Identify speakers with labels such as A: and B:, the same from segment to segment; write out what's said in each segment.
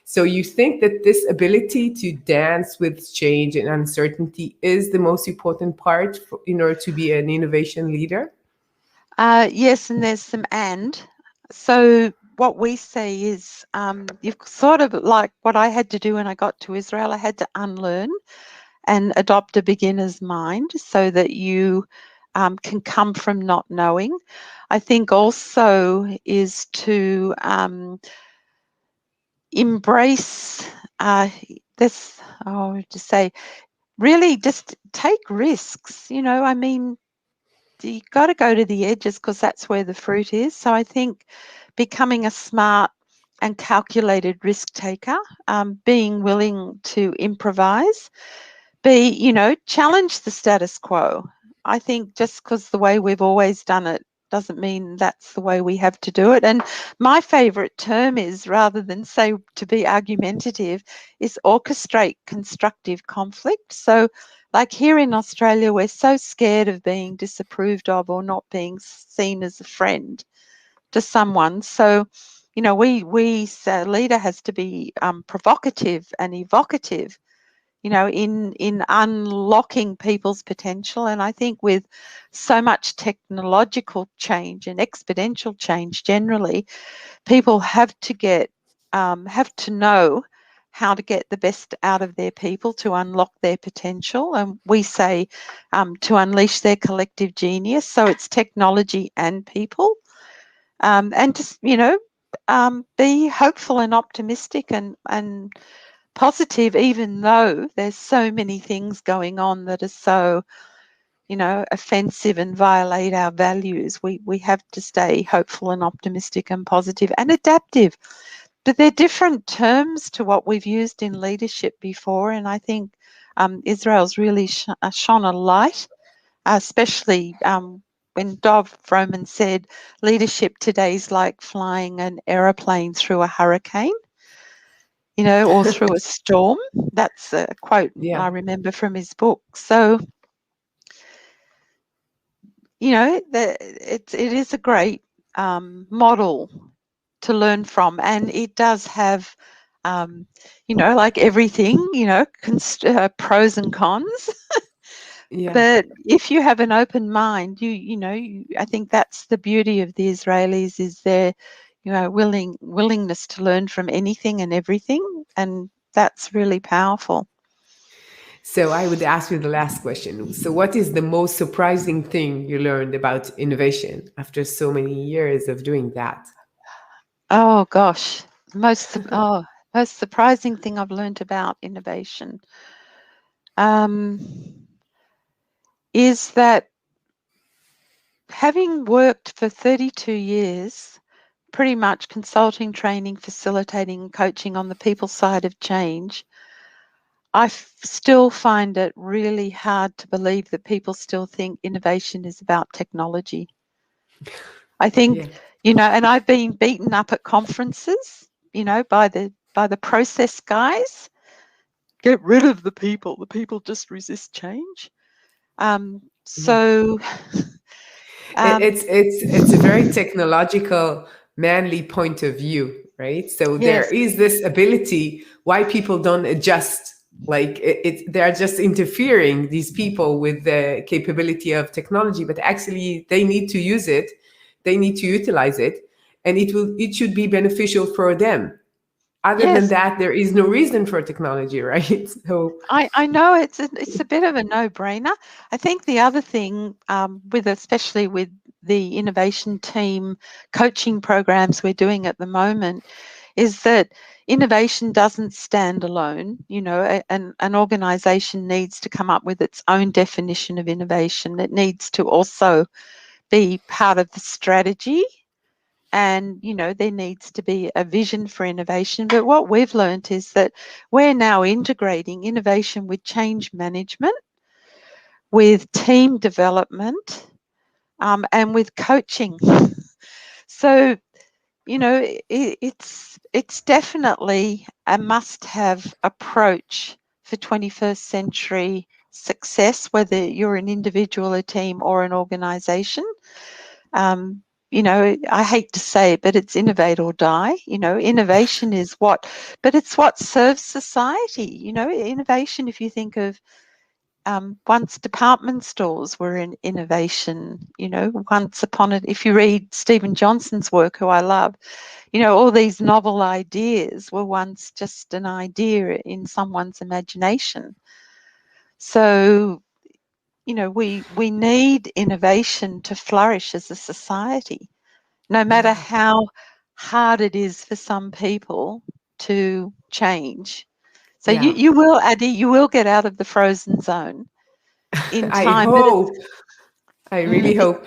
A: So you think that this ability to dance with change and uncertainty is the most important part in order to be an innovation leader?
B: Yes, and there's some and. So what we say is you've sort of like what I had to do when I got to Israel, I had to unlearn and adopt a beginner's mind so that you can come from not knowing. I think also is to embrace this, to say, really just take risks. I mean, you got to go to the edges because that's where the fruit is. So I think becoming a smart and calculated risk taker, being willing to improvise, challenge the status quo. I think just because the way we've always done it doesn't mean that's the way we have to do it. And my favourite term is, rather than say to be argumentative, is orchestrate constructive conflict. So like here in Australia, we're so scared of being disapproved of or not being seen as a friend to someone. So, we a leader has to be provocative and evocative, in unlocking people's potential. And I think with so much technological change and exponential change generally, people have to know how to get the best out of their people to unlock their potential. And we say to unleash their collective genius. So it's technology and people. And just, be hopeful and optimistic and positive, even though there's so many things going on that are so, offensive and violate our values. We have to stay hopeful and optimistic and positive and adaptive. But they're different terms to what we've used in leadership before. And I think Israel's really shone a light, especially when Dov Froman said leadership today is like flying an aeroplane through a hurricane, or through a storm. That's a quote
A: Yeah.
B: I remember from his book. So, it is a great model to learn from, and it does have, like everything, pros and cons.
A: Yeah.
B: But if you have an open mind, I think that's the beauty of the Israelis, is their, willingness to learn from anything and everything, and that's really powerful.
A: So I would ask you the last question. So what is the most surprising thing you learned about innovation after so many years of doing that?
B: Oh gosh, most surprising thing I've learned about innovation um, is that, having worked for 32 years, pretty much consulting, training, facilitating, and coaching on the people side of change, I still find it really hard to believe that people still think innovation is about technology. I think,
A: Yeah.
B: and I've been beaten up at conferences, by the process guys. Get rid of the people. The people just resist change.
A: Yeah.
B: So, um,
A: It's a very technological, manly point of view, right? So there
B: yes,
A: is this ability why people don't adjust. Like they're just interfering, these people, with the capability of technology, but actually they need to use it, they need to utilize it, and it should be beneficial for them. Other than
B: yes,
A: that, there is no reason for technology, right? So
B: I know it's a bit of a no-brainer. I think the other thing, especially with the innovation team coaching programs we're doing at the moment, is that innovation doesn't stand alone. An organisation needs to come up with its own definition of innovation. It needs to also be part of the strategy, and there needs to be a vision for innovation. But what we've learned is that we're now integrating innovation with change management, with team development, and with coaching. So it's definitely a must-have approach for 21st century success, whether you're an individual, a team, or an organisation. I hate to say it, but it's innovate or die. Innovation is but it's what serves society. Innovation, if you think of once department stores were in innovation, once upon it, if you read Stephen Johnson's work, who I love, all these novel ideas were once just an idea in someone's imagination. So, we need innovation to flourish as a society, no matter how hard it is for some people to change. So you will, Adi, you will get out of the frozen zone in
A: I
B: time.
A: hope. I really hope.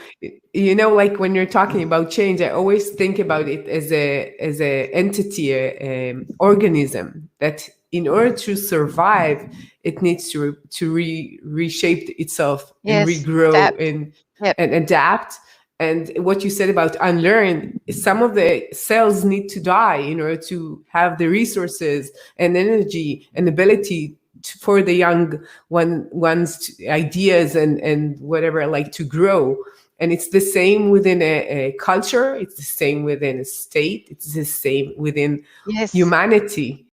A: Like when you're talking about change, I always think about it as a entity, organism that in order to survive, it needs to reshape itself and
B: Yes,
A: regrow
B: adapt.
A: and
B: Yep.
A: adapt. And what you said about unlearn, some of the cells need to die in order to have the resources and energy and ability for the young one's ideas and whatever, like, to grow. And it's the same within a culture, it's the same within a state, it's the same within
B: Yes.
A: humanity.